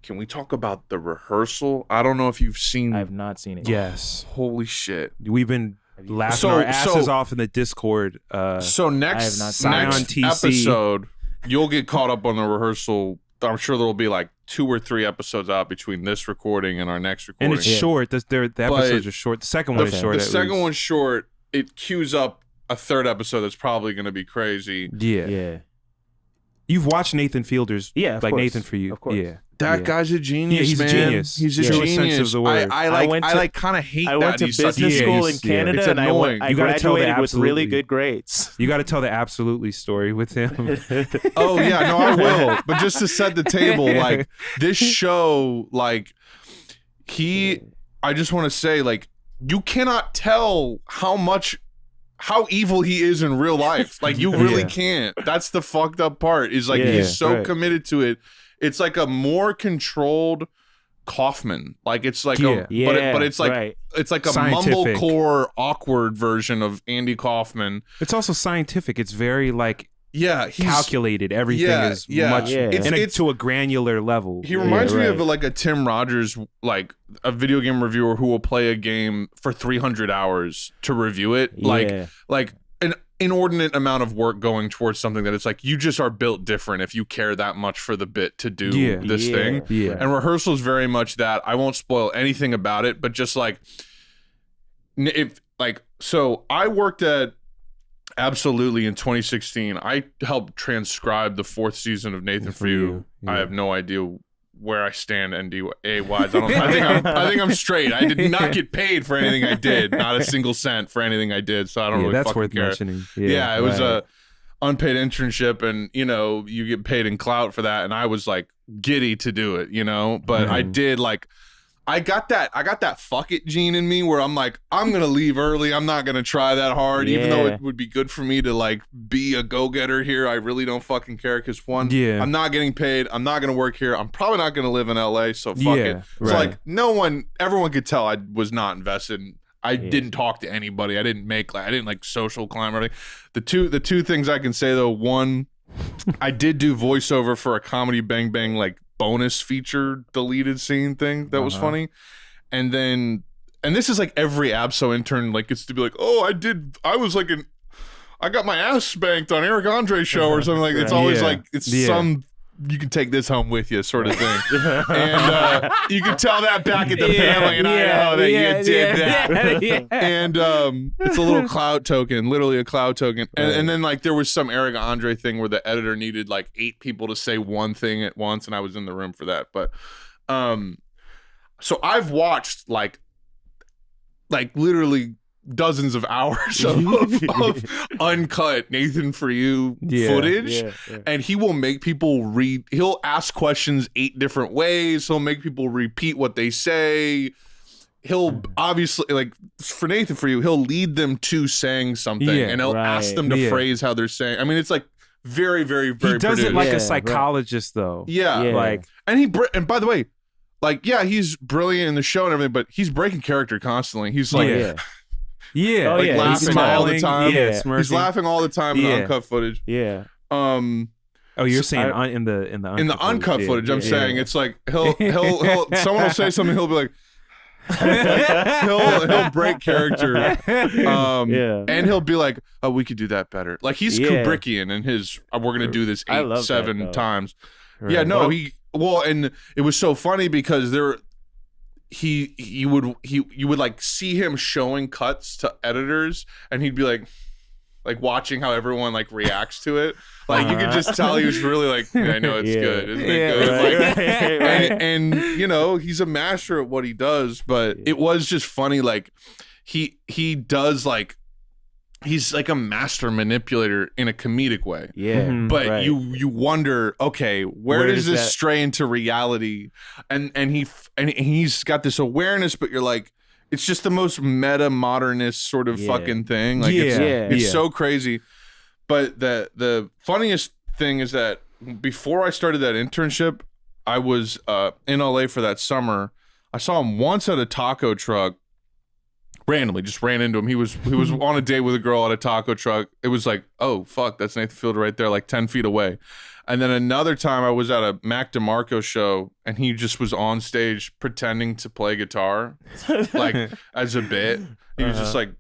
can we talk about the rehearsal? I don't know if you've seen. I have not seen it. Yes. Holy shit. We've been laughing our asses off in the Discord. So next episode, you'll get caught up on the rehearsal. I'm sure there'll be like 2 or 3 episodes out between this recording and our next recording. And it's short. The episodes are short. The second one is short. The second one's short. It queues up a 3rd episode that's probably going to be crazy. Yeah. You've watched Nathan Fielder's, like course. Nathan For You. Of course. Yeah. That guy's a genius, Yeah, he's man. a genius. He's a Truest genius. sense of the word. I kind of hate that. I went to business school in Canada, It's and annoying. I You gotta tell the graduated with really absolutely. good grades. You got to tell the absolutely story with him. Oh yeah, no, I will. But just to set the table, like this show, like I just want to say, like, you cannot tell how evil he is in real life. Like, you really can't. That's the fucked up part. Is like he's so committed to it. It's like a more controlled Kaufman. Like, it's like but it's like it's like a Scientific. mumblecore awkward version of Andy Kaufman. It's also scientific. It's very like he's calculated. Everything is much it's to a granular level. He reminds me of like a Tim Rogers, like a video game reviewer who will play a game for 300 hours to review it. Like an inordinate amount of work going towards something that it's like, you just are built different if you care that much for the bit to do this thing. Yeah. And Rehearsal is very much that. I won't spoil anything about it, but just like, so I worked at Absolutely in 2016. I helped transcribe the 4th season of Nathan For You. Yeah. I have no idea where I stand NDA wise. I think I'm straight. I did not get paid for anything I did. Not a single cent for anything I did. So I don't really that's fucking worth care. mentioning. Yeah, it was a unpaid internship, and you get paid in clout for that. And I was like giddy to do it, but I did like. I got that fuck it gene in me where I'm like, I'm going to leave early. I'm not going to try that hard, even though it would be good for me to like be a go-getter here. I really don't fucking care because I'm not getting paid. I'm not going to work here. I'm probably not going to live in LA. So fuck it. So like everyone could tell I was not invested. I didn't talk to anybody. I didn't like social climb or anything. The two things I can say though, one, I did do voiceover for a Comedy Bang Bang like bonus feature deleted scene thing that was funny, and this is like every Abso intern like gets to be like, I got my ass spanked on Eric Andre's show or something like it's always like it's some you can take this home with you sort of thing. And you can tell that back at the family in Idaho that you did that. And it's a little cloud token, literally a cloud token. And then like there was some Eric Andre thing where the editor needed like 8 people to say one thing at once, and I was in the room for that. But so I've watched like literally dozens of hours of uncut Nathan For You footage, and he will make people he'll ask questions 8 different ways. He'll make people repeat what they say. He'll obviously, like for Nathan For You, he'll lead them to saying something, and he'll ask them to phrase how they're saying. I mean, it's like very, very, very. He does produced. it like a psychologist, though. Like, and by the way, like, he's brilliant in the show and everything, but he's breaking character constantly. He's like. Laughing all the time. He's laughing all the time in the uncut footage. Oh, you're saying in the uncut footage. I'm saying it's like he'll someone will say something. He'll be like, he'll break character. And he'll be like, oh, we could do that better. Like he's Kubrickian in his. We're gonna do this 7 times. Right. And it was so funny because you would like see him showing cuts to editors, and he'd be like watching how everyone like reacts to it. Like you could just tell he was really like, I know it's good, isn't it good? And he's a master at what he does. But it was just funny. Like he does like. He's like a master manipulator in a comedic way. But you wonder, okay, where does this stray into reality? And he's got this awareness, but you're like, it's just the most meta modernist sort of fucking thing. Like it's so crazy. But the funniest thing is that before I started that internship, I was in LA for that summer. I saw him once at a taco truck, randomly just ran into him. He was on a date with a girl at a taco truck. It was like, oh fuck, that's Nathan Fielder right there, like 10 feet away. And then another time I was at a Mac DeMarco show and he just was on stage pretending to play guitar, like as a bit. He was just like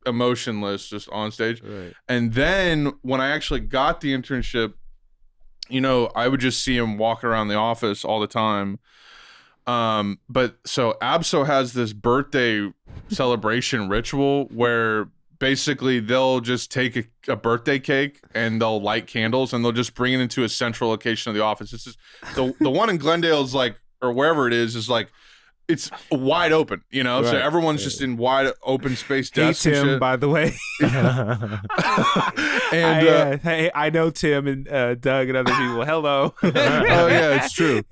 emotionless, just on stage. Right. And then when I actually got the internship, you know, I would just see him walk around the office all the time. But so Abso has this birthday celebration ritual where basically they'll just take a birthday cake and they'll light candles and they'll just bring it into a central location of the office. This is the one in Glendale is like, or wherever it is like, it's wide open, you know, so everyone's just in wide open space desks. Hey, Tim, and shit. by the way. And hey, I know Tim and Doug and other people. Hello. Oh yeah, it's true.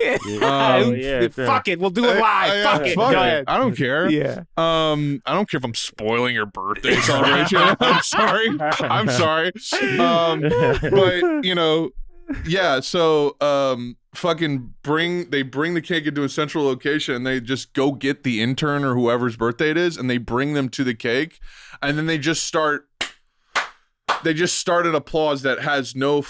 Fuck it, we'll do it live. Fuck it. Go ahead. I don't care. Yeah. I don't care if I'm spoiling your birthday celebration. I'm sorry. But you know, yeah. So they bring the cake into a central location and they just go get the intern or whoever's birthday it is and they bring them to the cake and then they just start an applause that has no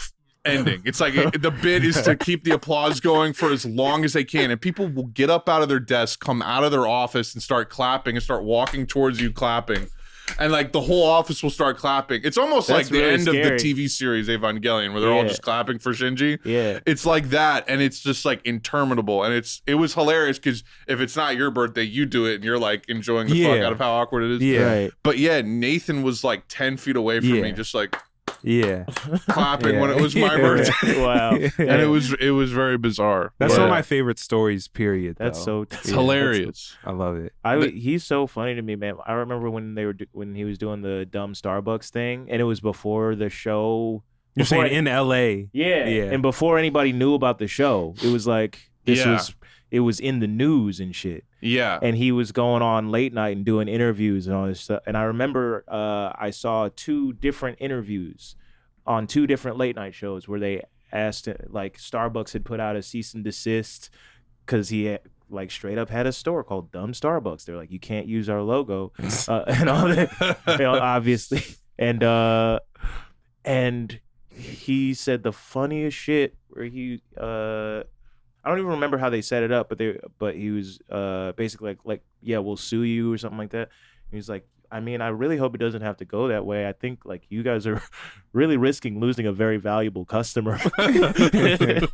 ending. It's like the bit is to keep the applause going for as long as they can, and people will get up out of their desk, come out of their office and start clapping and start walking towards you clapping. And like the whole office will start clapping. It's almost like the end of the TV series Evangelion, where they're all just clapping for Shinji. Yeah, it's like that, and it's just like interminable. And it was hilarious because if it's not your birthday, you do it, and you're like enjoying the fuck out of how awkward it is. Yeah, right. But yeah, Nathan was like 10 feet away from me, just like clapping when it was my birthday. Wow, and it was very bizarre. That's one of my favorite stories. Period. That's it's hilarious. I love it. He's so funny to me, man. I remember when he was doing the dumb Starbucks thing, and it was before the show. You're saying in LA? Yeah. And before anybody knew about the show, it was like it was in the news and shit. Yeah. And he was going on late night and doing interviews and all this stuff. And I remember I saw 2 different interviews on 2 different late night shows where they asked, like, Starbucks had put out a cease and desist because he had, like, straight up had a store called Dumb Starbucks. They're like, you can't use our logo and all that, you know, obviously. And he said the funniest shit where he I don't even remember how they set it up, but he was basically like, yeah, we'll sue you or something like that. And he was like, I mean, I really hope it doesn't have to go that way. I think like you guys are really risking losing a very valuable customer. The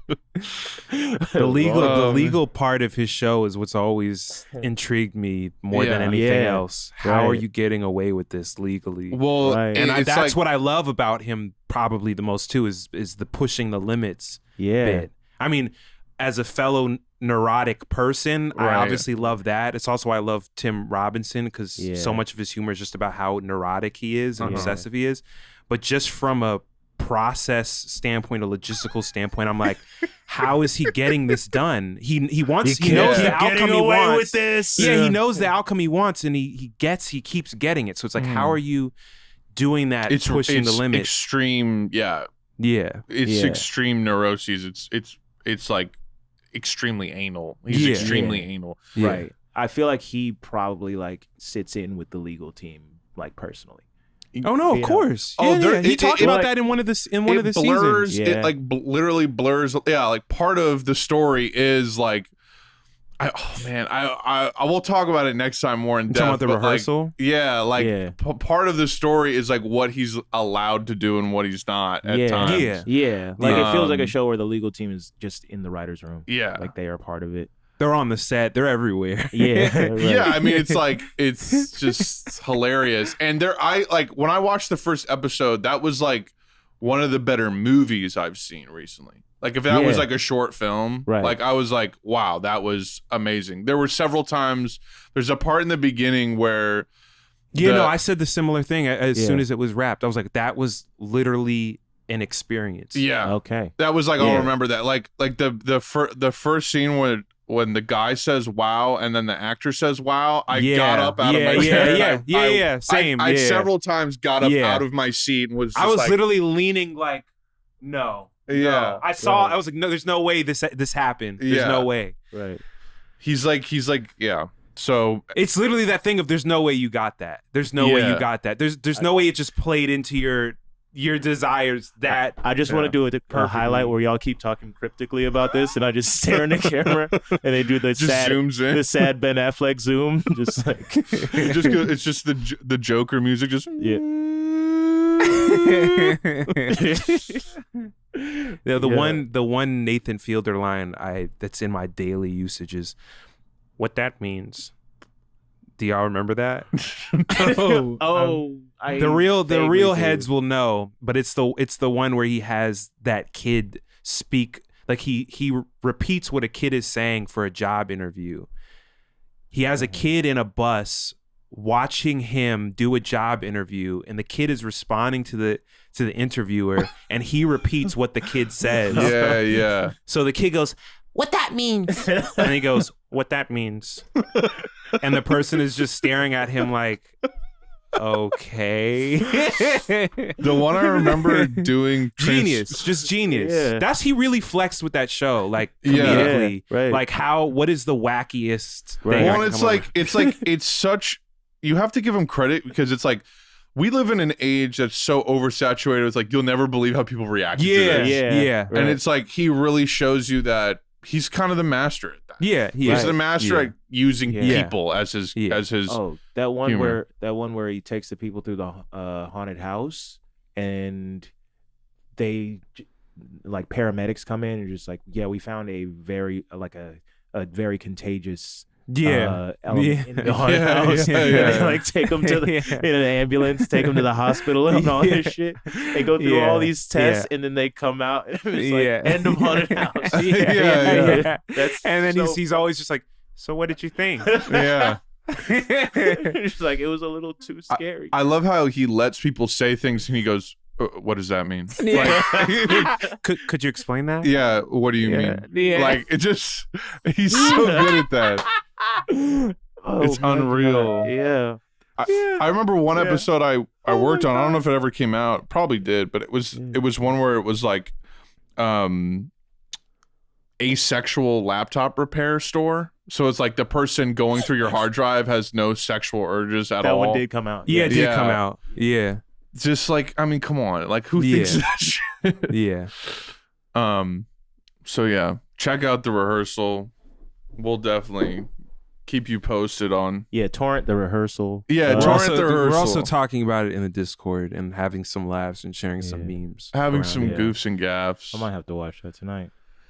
legal part of his show is what's always intrigued me more than anything else. How are you getting away with this legally? Well, and that's what I love about him probably the most too is the pushing the limits bit. I mean, as a fellow neurotic person, I obviously love that. It's also why I love Tim Robinson because so much of his humor is just about how neurotic he is and obsessive he is. But just from a process standpoint, a logistical standpoint, I'm like, how is he getting this done? He knows the outcome he wants. With this. Yeah, he knows the outcome he wants, and he keeps getting it. So it's like, how are you doing that? It's pushing the limit. Extreme, It's extreme neuroses. It's like extremely anal. He's extremely anal. Right. I feel like he probably like sits in with the legal team like personally. Oh no, of course. He talked about that in one of the seasons. It like literally blurs. Yeah, like part of the story is like, I will talk about it next time more in depth. Talking about the rehearsal. Part of the story is like what he's allowed to do and what he's not at times. Yeah. Like it feels like a show where the legal team is just in the writer's room. Yeah, like they are part of it. They're on the set. They're everywhere. Yeah. I mean, it's like it's just hilarious. And when I watched the first episode, that was like one of the better movies I've seen recently. Like if that was like a short film, like I was like, wow, that was amazing. There were several times. There's a part in the beginning where, I said the similar thing as soon as it was wrapped. I was like, that was literally an experience. Yeah. Okay. That was like I'll remember that. Like the first scene when the guy says wow and then the actor says wow, I got up out of my chair. Same. I several times got up out of my seat and was. I was literally leaning like, no. Yeah, I saw. I was like, no, there's no way this happened. There's no way. Right. He's like, yeah. So it's literally that thing of there's no way you got that. There's no way you got that. There's no way it just played into your desires. That I just want to do a highlight where y'all keep talking cryptically about this, and I just stare in the camera, and they do the sad Ben Affleck zoom, just like it's just the Joker music, just The one Nathan Fielder line that's in my daily usage is, "What that means." Do y'all remember that? The real heads will know, but it's the one where he has that kid speak, like he repeats what a kid is saying for a job interview. He has a kid in a bus watching him do a job interview, and the kid is responding to the interviewer, and he repeats what the kid says. Yeah. So the kid goes, "What that means?" And he goes, "What that means?" And the person is just staring at him like, okay. The one I remember doing just genius. Yeah. That's he really flexed with that show, like Yeah, comedically. right. Like what is the wackiest thing? Well, it's such, you have to give him credit, because it's like we live in an age that's so oversaturated. It's like you'll never believe how people react to this. Yeah. And it's like he really shows you that he's kind of the master at that. Yeah, he's the master at using people as his Oh, that one where he takes the people through the haunted house, and they like paramedics come in and just like, yeah, we found a very very contagious element in the haunted house. They like take them to in an ambulance, take them to the hospital and all this shit. They go through all these tests and then they come out and it's like end of haunted house. And then he's always just like, "So what did you think?" Yeah. It's like, it was a little too scary. I love how he lets people say things and he goes, "What does that mean?" Could you explain that? Yeah, what do you mean? Yeah. Like, it just, he's so good at that. It's unreal. Yeah. I remember one episode I worked on. I don't know if it ever came out. Probably did, but it was one where it was like asexual laptop repair store. So it's like the person going through your hard drive has no sexual urges at all. That one did come out. Yeah, it did come out. Yeah. Just like, I mean, come on. Like, who thinks that shit? Yeah. So yeah, check out The Rehearsal. We'll definitely keep you posted on. Yeah, torrent The Rehearsal. Yeah, torrent The Rehearsal. We're also talking about it in the Discord and having some laughs and sharing some memes. Having some goofs and gaffs. I might have to watch that tonight.